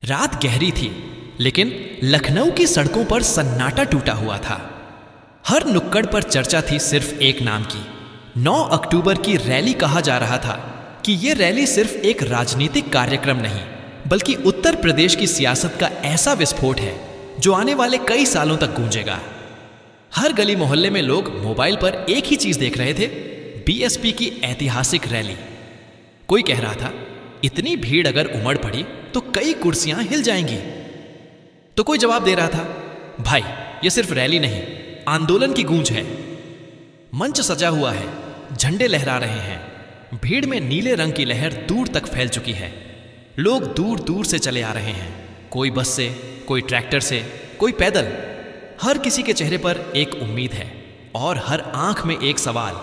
रात गहरी थी, लेकिन लखनऊ की सड़कों पर सन्नाटा टूटा हुआ था। हर नुक्कड़ पर चर्चा थी सिर्फ एक नाम की। 9 अक्टूबर की रैली कहा जा रहा था कि ये रैली सिर्फ एक राजनीतिक कार्यक्रम नहीं, बल्कि उत्तर प्रदेश की सियासत का ऐसा विस्फोट है जो आने वाले कई सालों तक गूंजेगा। हर गली मोहल्ले में लोग मोबाइल पर एक ही चीज देख रहे थे, बीएसपी की ऐतिहासिक रैली। कोई कह रहा था, इतनी भीड़ अगर उमड़ पड़ी तो कई कुर्सियां हिल जाएंगी। तो कोई जवाब दे रहा था, भाई ये सिर्फ रैली नहीं, आंदोलन की गूंज है। मंच सजा हुआ है, झंडे लहरा रहे हैं, भीड़ में नीले रंग की लहर दूर तक फैल चुकी है। लोग दूर दूर से चले आ रहे हैं, कोई बस से, कोई ट्रैक्टर से, कोई पैदल। हर किसी के चेहरे पर एक उम्मीद है और हर आंख में एक सवाल,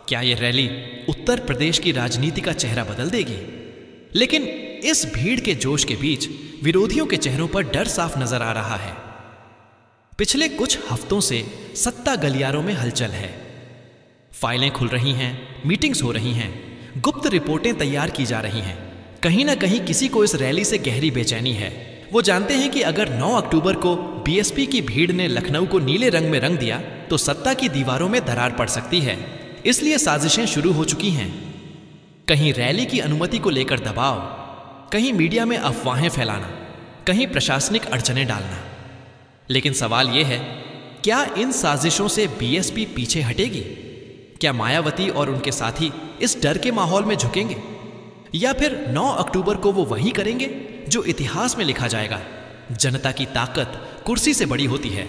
क्या यह रैली उत्तर प्रदेश की राजनीति का चेहरा बदल देगी? लेकिन इस भीड़ के जोश के बीच विरोधियों के चेहरों पर डर साफ नजर आ रहा है। पिछले कुछ हफ्तों से सत्ता गलियारों में हलचल है। फाइलें खुल रही हैं, मीटिंग्स हो रही हैं, गुप्त रिपोर्टें तैयार की जा रही हैं। कहीं ना कहीं किसी को इस रैली से गहरी बेचैनी है। वो जानते हैं कि अगर 9 अक्टूबर को बीएसपी की भीड़ ने लखनऊ को नीले रंग में रंग दिया तो सत्ता की दीवारों में दरार पड़ सकती है। इसलिए साजिशें शुरू हो चुकी हैं। कहीं रैली की अनुमति को लेकर दबाव, कहीं मीडिया में अफवाहें फैलाना, कहीं प्रशासनिक अड़चनें डालना। लेकिन सवाल यह है, क्या इन साजिशों से बीएसपी पीछे हटेगी? क्या मायावती और उनके साथी इस डर के माहौल में झुकेंगे, या फिर 9 अक्टूबर को वो वही करेंगे जो इतिहास में लिखा जाएगा? जनता की ताकत कुर्सी से बड़ी होती है।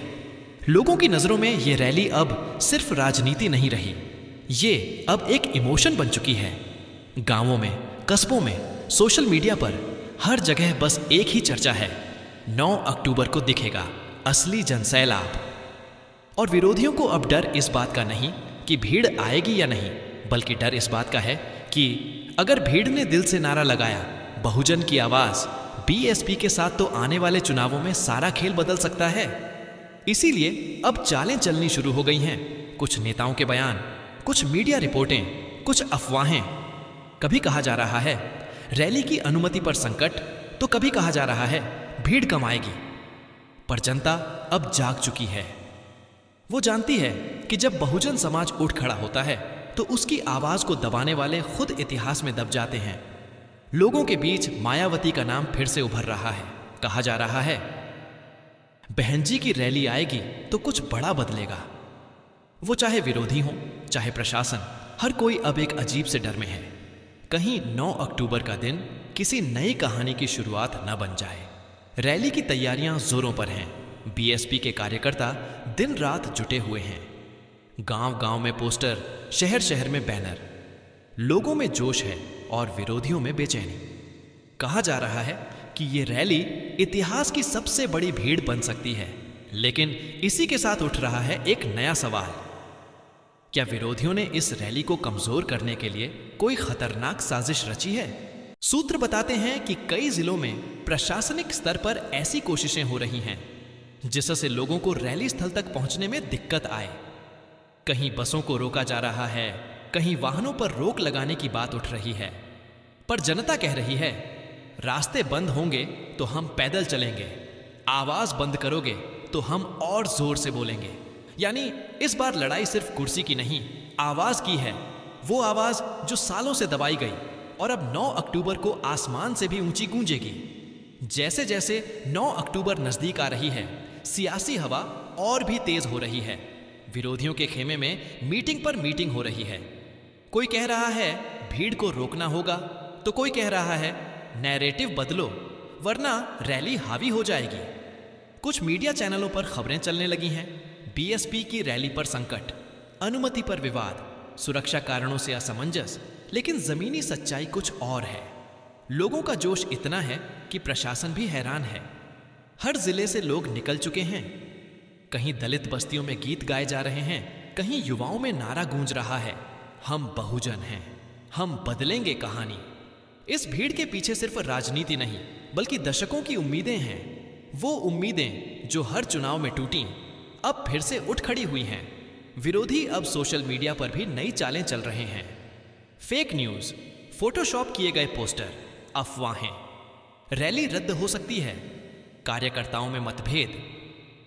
लोगों की नजरों में ये रैली अब सिर्फ राजनीति नहीं रही, ये अब एक इमोशन बन चुकी है। गांवों में, कस्बों में, सोशल मीडिया पर हर जगह बस एक ही चर्चा है, 9 अक्टूबर को दिखेगा असली जनसैलाब। और विरोधियों को अब डर इस बात का नहीं कि भीड़ आएगी या नहीं, बल्कि डर इस बात का है कि अगर भीड़ ने दिल से नारा लगाया, बहुजन की आवाज, बीएसपी के साथ, तो आने वाले चुनावों में सारा खेल बदल सकता है। इसीलिए अब चालें चलनी शुरू हो गई हैं। कुछ नेताओं के बयान, कुछ मीडिया रिपोर्टें, कुछ अफवाहें। कभी कहा जा रहा है रैली की अनुमति पर संकट, तो कभी कहा जा रहा है भीड़ कम आएगी। पर जनता अब जाग चुकी है। वो जानती है कि जब बहुजन समाज उठ खड़ा होता है तो उसकी आवाज को दबाने वाले खुद इतिहास में दब जाते हैं। लोगों के बीच मायावती का नाम फिर से उभर रहा है। कहा जा रहा है, बहन जी की रैली आएगी तो कुछ बड़ा बदलेगा। वो चाहे विरोधी हो, चाहे प्रशासन, हर कोई अब एक अजीब से डर में है। कहीं 9 अक्टूबर का दिन किसी नई कहानी की शुरुआत न बन जाए। रैली की तैयारियां जोरों पर हैं। बीएसपी के कार्यकर्ता दिन रात जुटे हुए हैं। गांव गांव में पोस्टर, शहर शहर में बैनर। लोगों में जोश है और विरोधियों में बेचैनी। कहा जा रहा है कि ये रैली इतिहास की सबसे बड़ी भीड़ बन सकती है। लेकिन इसी के साथ उठ रहा है एक नया सवाल, क्या विरोधियों ने इस रैली को कमजोर करने के लिए कोई खतरनाक साजिश रची है? सूत्र बताते हैं कि कई जिलों में प्रशासनिक स्तर पर ऐसी कोशिशें हो रही हैं जिससे लोगों को रैली स्थल तक पहुंचने में दिक्कत आए। कहीं बसों को रोका जा रहा है, कहीं वाहनों पर रोक लगाने की बात उठ रही है। पर जनता कह रही है, रास्ते बंद होंगे तो हम पैदल चलेंगे, आवाज बंद करोगे तो हम और जोर से बोलेंगे। यानी इस बार लड़ाई सिर्फ कुर्सी की नहीं, आवाज की है। वो आवाज जो सालों से दबाई गई और अब 9 अक्टूबर को आसमान से भी ऊंची गूंजेगी। जैसे जैसे 9 अक्टूबर नजदीक आ रही है, सियासी हवा और भी तेज हो रही है। विरोधियों के खेमे में मीटिंग पर मीटिंग हो रही है। कोई कह रहा है भीड़ को रोकना होगा, तो कोई कह रहा है नैरेटिव बदलो वरना रैली हावी हो जाएगी। कुछ मीडिया चैनलों पर खबरें चलने लगी हैं, बीएसपी की रैली पर संकट, अनुमति पर विवाद, सुरक्षा कारणों से असमंजस। लेकिन जमीनी सच्चाई कुछ और है। लोगों का जोश इतना है कि प्रशासन भी हैरान है। हर जिले से लोग निकल चुके हैं। कहीं दलित बस्तियों में गीत गाए जा रहे हैं, कहीं युवाओं में नारा गूंज रहा है, हम बहुजन हैं, हम बदलेंगे कहानी। इस भीड़ के पीछे सिर्फ राजनीति नहीं, बल्कि दशकों की उम्मीदें हैं। वो उम्मीदें जो हर चुनाव में टूटी, अब फिर से उठ खड़ी हुई हैं। विरोधी अब सोशल मीडिया पर भी नई चालें चल रहे हैं। फेक न्यूज, फोटोशॉप किए गए पोस्टर, अफवाहें। रैली रद्द हो सकती है, कार्यकर्ताओं में मतभेद,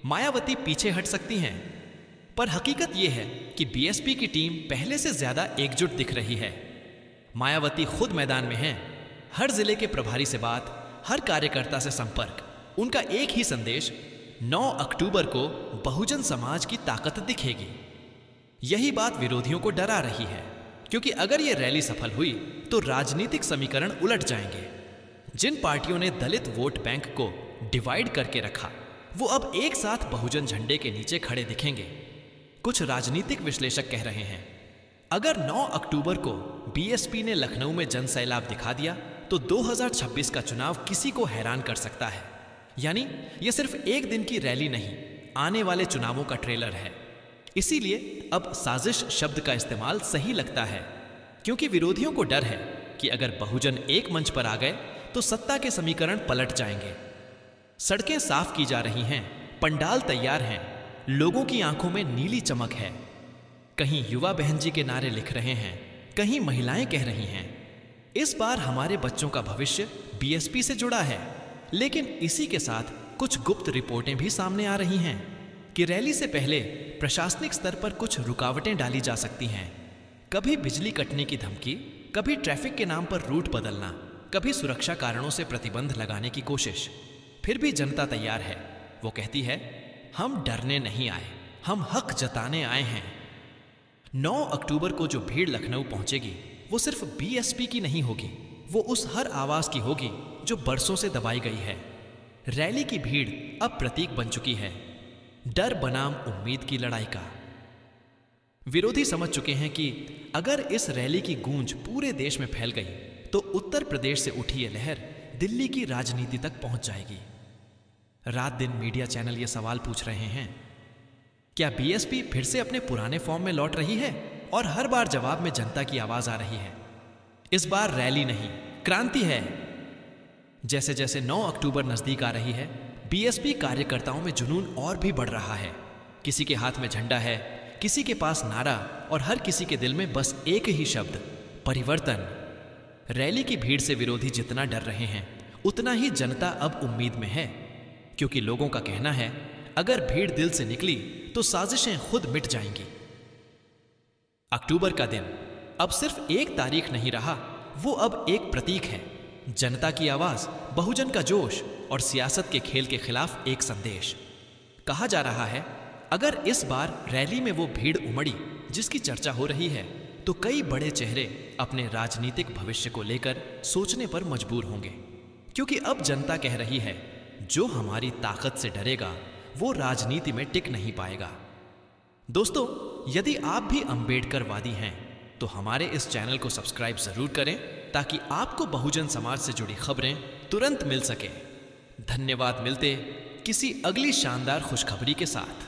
मायावती पीछे हट सकती हैं। पर हकीकत यह है कि बीएसपी की टीम पहले से ज्यादा एकजुट दिख रही है। मायावती खुद मैदान में हैं, हर जिले के प्रभारी से बात, हर कार्यकर्ता से संपर्क। उनका एक ही संदेश, 9 अक्टूबर को बहुजन समाज की ताकत दिखेगी। यही बात विरोधियों को डरा रही है, क्योंकि अगर यह रैली सफल हुई तो राजनीतिक समीकरण उलट जाएंगे। जिन पार्टियों ने दलित वोट बैंक को डिवाइड करके रखा, वो अब एक साथ बहुजन झंडे के नीचे खड़े दिखेंगे। कुछ राजनीतिक विश्लेषक कह रहे हैं, अगर 9 अक्टूबर को बीएसपी ने लखनऊ में जनसैलाब दिखा दिया तो 2026 का चुनाव किसी को हैरान कर सकता है। यानी यह सिर्फ एक दिन की रैली नहीं, आने वाले चुनावों का ट्रेलर है। इसीलिए अब साजिश शब्द का इस्तेमाल सही लगता है, क्योंकि विरोधियों को डर है कि अगर बहुजन एक मंच पर आ गए तो सत्ता के समीकरण पलट जाएंगे। सड़कें साफ की जा रही हैं, पंडाल तैयार हैं, लोगों की आंखों में नीली चमक है। कहीं युवा बहन जी के नारे लिख रहे हैं, कहीं महिलाएं कह रही हैं, इस बार हमारे बच्चों का भविष्य बीएसपी से जुड़ा है। लेकिन इसी के साथ कुछ गुप्त रिपोर्टें भी सामने आ रही हैं कि रैली से पहले प्रशासनिक स्तर पर कुछ रुकावटें डाली जा सकती हैं। कभी बिजली कटने की धमकी, कभी ट्रैफिक के नाम पर रूट बदलना, कभी सुरक्षा कारणों से प्रतिबंध लगाने की कोशिश। फिर भी जनता तैयार है। वो कहती है, हम डरने नहीं आए, हम हक जताने आए हैं। 9 अक्टूबर को जो भीड़ लखनऊ पहुंचेगी वो सिर्फ बीएसपी की नहीं होगी, वो उस हर आवाज की होगी जो बरसों से दबाई गई है। रैली की भीड़ अब प्रतीक बन चुकी है, डर बनाम उम्मीद की लड़ाई का। विरोधी समझ चुके हैं कि अगर इस रैली की गूंज पूरे देश में फैल गई तो उत्तर प्रदेश से उठी ये लहर दिल्ली की राजनीति तक पहुंच जाएगी। रात दिन मीडिया चैनल ये सवाल पूछ रहे हैं, क्या बीएसपी फिर से अपने पुराने फॉर्म में लौट रही है? और हर बार जवाब में जनता की आवाज आ रही है, इस बार रैली नहीं, क्रांति है। जैसे जैसे 9 अक्टूबर नजदीक आ रही है, बीएसपी कार्यकर्ताओं में जुनून और भी बढ़ रहा है। किसी के हाथ में झंडा है, किसी के पास नारा, और हर किसी के दिल में बस एक ही शब्द, परिवर्तन। रैली की भीड़ से विरोधी जितना डर रहे हैं, उतना ही जनता अब उम्मीद में है, क्योंकि लोगों का कहना है, अगर भीड़ दिल से निकली तो साजिशें खुद मिट जाएंगी। अक्टूबर का दिन अब सिर्फ एक तारीख नहीं रहा, वो अब एक प्रतीक है। जनता की आवाज, बहुजन का जोश और सियासत के खेल के खिलाफ एक संदेश। कहा जा रहा है, अगर इस बार रैली में वो भीड़ उमड़ी जिसकी चर्चा हो रही है, तो कई बड़े चेहरे अपने राजनीतिक भविष्य को लेकर सोचने पर मजबूर होंगे, क्योंकि अब जनता कह रही है, जो हमारी ताकत से डरेगा वो राजनीति में टिक नहीं पाएगा। दोस्तों, यदि आप भी अंबेडकरवादी हैं तो हमारे इस चैनल को सब्सक्राइब जरूर करें, ताकि आपको बहुजन समाज से जुड़ी खबरें तुरंत मिल सके। धन्यवाद। मिलते किसी अगली शानदार खुशखबरी के साथ।